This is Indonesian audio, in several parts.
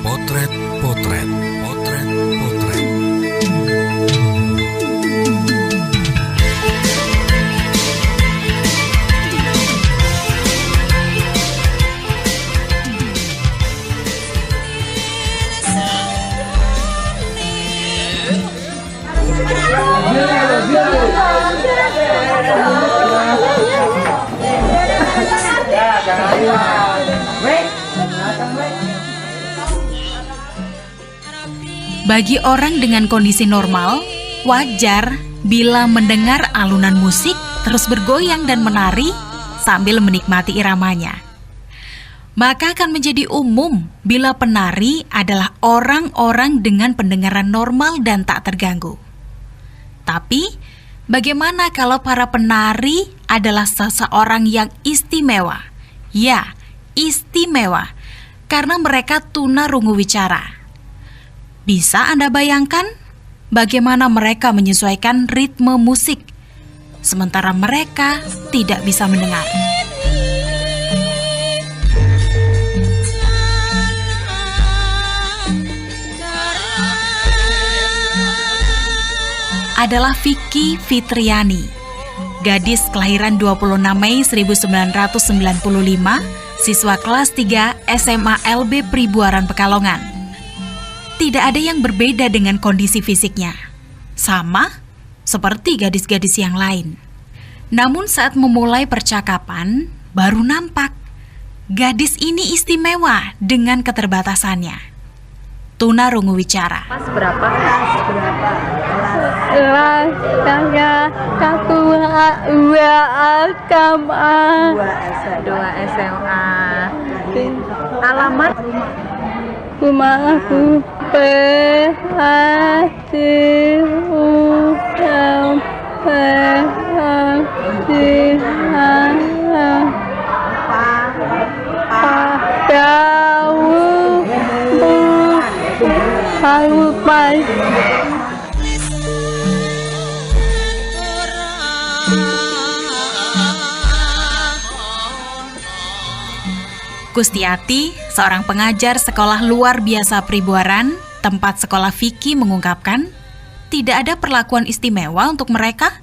Potret. Bagi orang dengan kondisi normal, wajar bila mendengar alunan musik terus bergoyang dan menari sambil menikmati iramanya. Maka akan menjadi umum bila penari adalah orang-orang dengan pendengaran normal dan tak terganggu. Tapi, bagaimana kalau para penari adalah seseorang yang istimewa? Ya, istimewa, karena mereka tunarungu wicara. Bisa Anda bayangkan bagaimana mereka menyesuaikan ritme musik, sementara mereka tidak bisa mendengar. Adalah Vicky Fitriani, gadis kelahiran 26 Mei 1995, siswa kelas 3 SMA LB Pribuaran Pekalongan. Tidak ada yang berbeda dengan kondisi fisiknya, sama seperti gadis-gadis yang lain. Namun saat memulai percakapan, baru nampak gadis ini istimewa dengan keterbatasannya. Tunarungu wicara. Kelas berapa? Dua SMA. Alamat rumah aku Kustiati, seorang pengajar sekolah luar biasa Pribuaran, tempat sekolah Vicky, mengungkapkan, tidak ada perlakuan istimewa untuk mereka.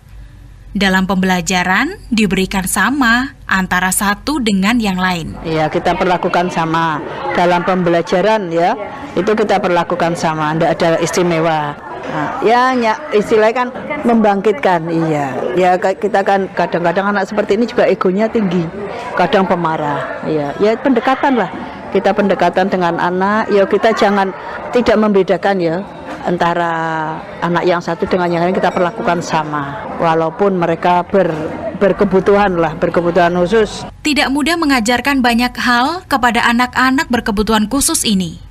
Dalam pembelajaran diberikan sama antara satu dengan yang lain. Ya, kita perlakukan sama dalam pembelajaran, ya. Itu kita perlakukan sama, tidak ada istimewa. Nah, ya istilahnya kan membangkitkan, iya. Ya kita kan kadang-kadang anak seperti ini juga egonya tinggi, kadang pemarah. Iya, ya pendekatan lah. Kita pendekatan dengan anak, ya kita jangan tidak membedakan ya antara anak yang satu dengan yang lain, kita perlakukan sama, walaupun mereka berkebutuhan khusus. Tidak mudah mengajarkan banyak hal kepada anak-anak berkebutuhan khusus ini.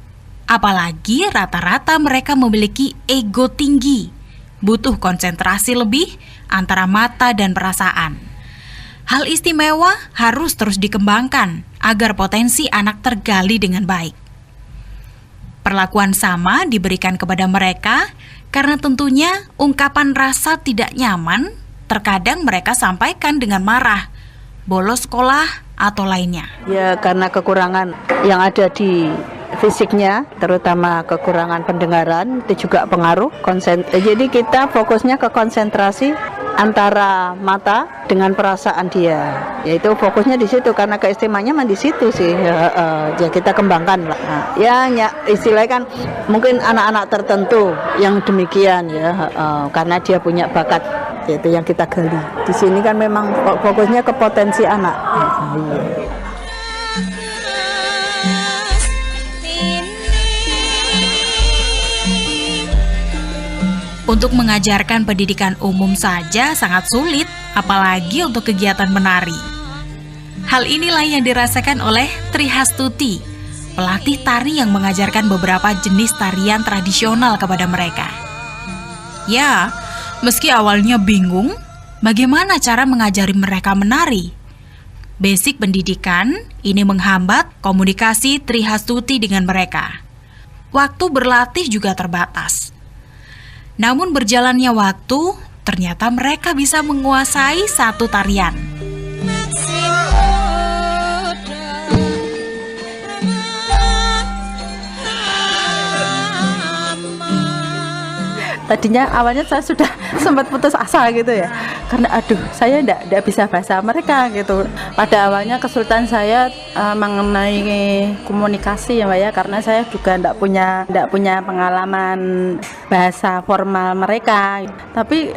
Apalagi rata-rata mereka memiliki ego tinggi, butuh konsentrasi lebih antara mata dan perasaan. Hal istimewa harus terus dikembangkan agar potensi anak tergali dengan baik. Perlakuan sama diberikan kepada mereka karena tentunya ungkapan rasa tidak nyaman terkadang mereka sampaikan dengan marah, bolos sekolah, atau lainnya. Ya, karena kekurangan yang ada di fisiknya, terutama kekurangan pendengaran, itu juga pengaruh. Jadi kita fokusnya ke konsentrasi antara mata dengan perasaan dia. Yaitu fokusnya di situ, karena keistimewaannya di situ sih. Ya kita kembangkan lah. Nah, ya istilahnya kan mungkin anak-anak tertentu yang demikian ya, karena dia punya bakat, yaitu yang kita gali. Di sini kan memang fokusnya ke potensi anak. Untuk mengajarkan pendidikan umum saja sangat sulit, apalagi untuk kegiatan menari. Hal inilah yang dirasakan oleh Trihastuti, pelatih tari yang mengajarkan beberapa jenis tarian tradisional kepada mereka. Ya, meski awalnya bingung, bagaimana cara mengajari mereka menari? Basic pendidikan ini menghambat komunikasi Trihastuti dengan mereka. Waktu berlatih juga terbatas. Namun berjalannya waktu, ternyata mereka bisa menguasai satu tarian. Tadinya awalnya saya sudah sempat putus asa gitu ya, karena saya enggak bisa bahasa mereka gitu. Pada awalnya kesulitan saya mengenai komunikasi ya Mbak ya, karena saya juga enggak punya pengalaman bahasa formal mereka. Tapi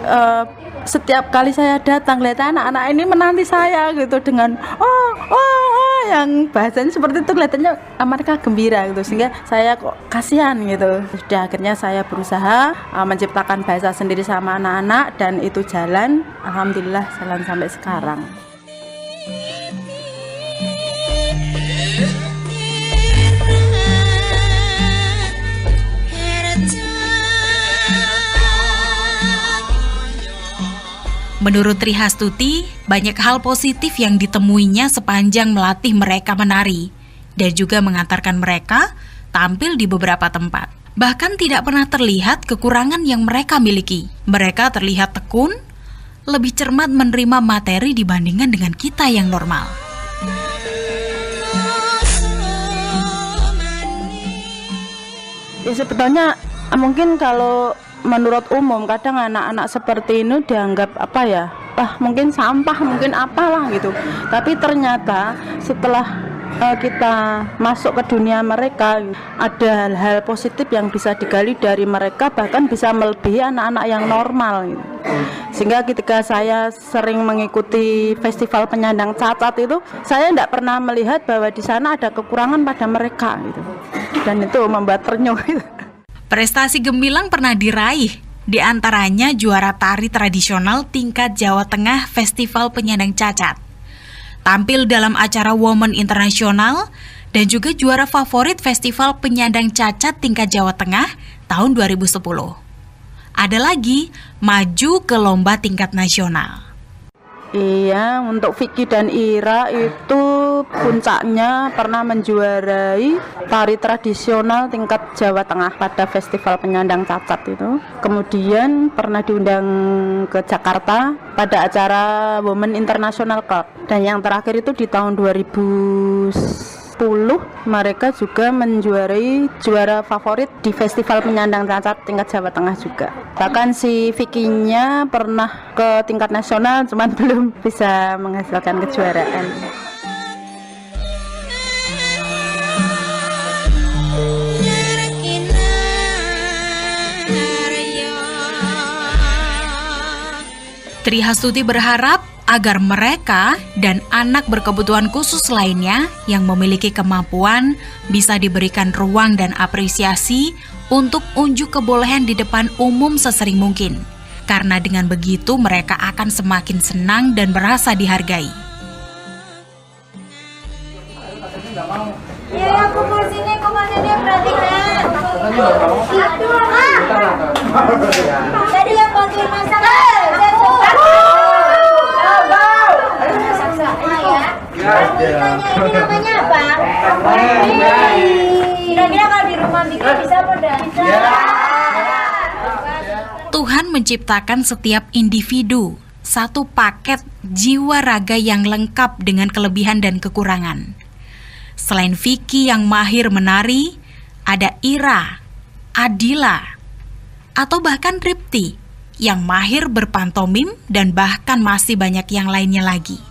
setiap kali saya datang lihat anak-anak ini menanti saya gitu dengan yang bahasanya seperti itu, kelihatannya mereka gembira gitu, sehingga saya kok kasihan gitu. Sudah akhirnya saya berusaha menciptakan bahasa sendiri sama anak-anak, dan itu jalan, alhamdulillah jalan sampai sekarang. Menurut Trihastuti, banyak hal positif yang ditemuinya sepanjang melatih mereka menari dan juga mengantarkan mereka tampil di beberapa tempat. Bahkan tidak pernah terlihat kekurangan yang mereka miliki. Mereka terlihat tekun, lebih cermat menerima materi dibandingkan dengan kita yang normal. Ya sebetulnya mungkin kalau menurut umum kadang anak-anak seperti ini dianggap mungkin sampah, mungkin apalah gitu. Tapi ternyata setelah kita masuk ke dunia mereka, ada hal-hal positif yang bisa digali dari mereka, bahkan bisa melebihi anak-anak yang normal gitu. Sehingga ketika saya sering mengikuti festival penyandang cacat itu, saya tidak pernah melihat bahwa di sana ada kekurangan pada mereka gitu. Dan itu membuat ternyuh gitu. Prestasi gemilang pernah diraih, di antaranya juara tari tradisional tingkat Jawa Tengah Festival Penyandang Cacat. Tampil dalam acara Women Internasional dan juga juara favorit Festival Penyandang Cacat tingkat Jawa Tengah tahun 2010. Ada lagi maju ke lomba tingkat nasional. Iya, untuk Vicky dan Ira itu puncaknya pernah menjuarai tari tradisional tingkat Jawa Tengah pada Festival Penyandang Cacat itu. Kemudian pernah diundang ke Jakarta pada acara Women International Club. Dan yang terakhir itu di tahun 2010 mereka juga menjuarai juara favorit di Festival Penyandang Cacat tingkat Jawa Tengah juga. Bahkan si Vicky-nya pernah ke tingkat nasional, cuman belum bisa menghasilkan kejuaraan. Trihastuti berharap agar mereka dan anak berkebutuhan khusus lainnya yang memiliki kemampuan bisa diberikan ruang dan apresiasi untuk unjuk kebolehan di depan umum sesering mungkin. Karena dengan begitu mereka akan semakin senang dan merasa dihargai. Ya, kumpul sini dia perhatikan. Tadi yang bantuin masak. Ini namanya apa? Kira-kira kalau di rumah bikin bisa apa dah? Tuhan menciptakan setiap individu satu paket jiwa raga yang lengkap dengan kelebihan dan kekurangan. Selain Vicky yang mahir menari, ada Ira, Adila, atau bahkan Ripti yang mahir berpantomim dan bahkan masih banyak yang lainnya lagi.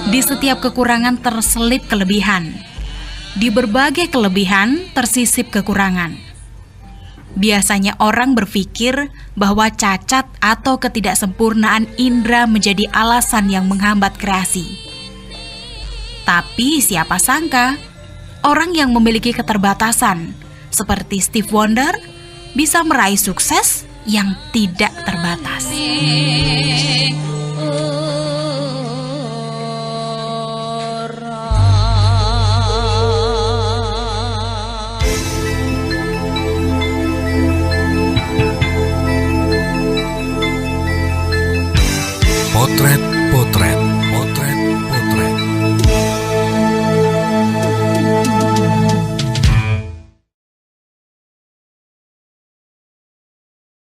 Di setiap kekurangan terselip kelebihan. Di berbagai kelebihan tersisip kekurangan. Biasanya orang berpikir bahwa cacat atau ketidaksempurnaan indera menjadi alasan yang menghambat kreasi. Tapi siapa sangka, orang yang memiliki keterbatasan seperti Stevie Wonder bisa meraih sukses yang tidak terbatas. Potret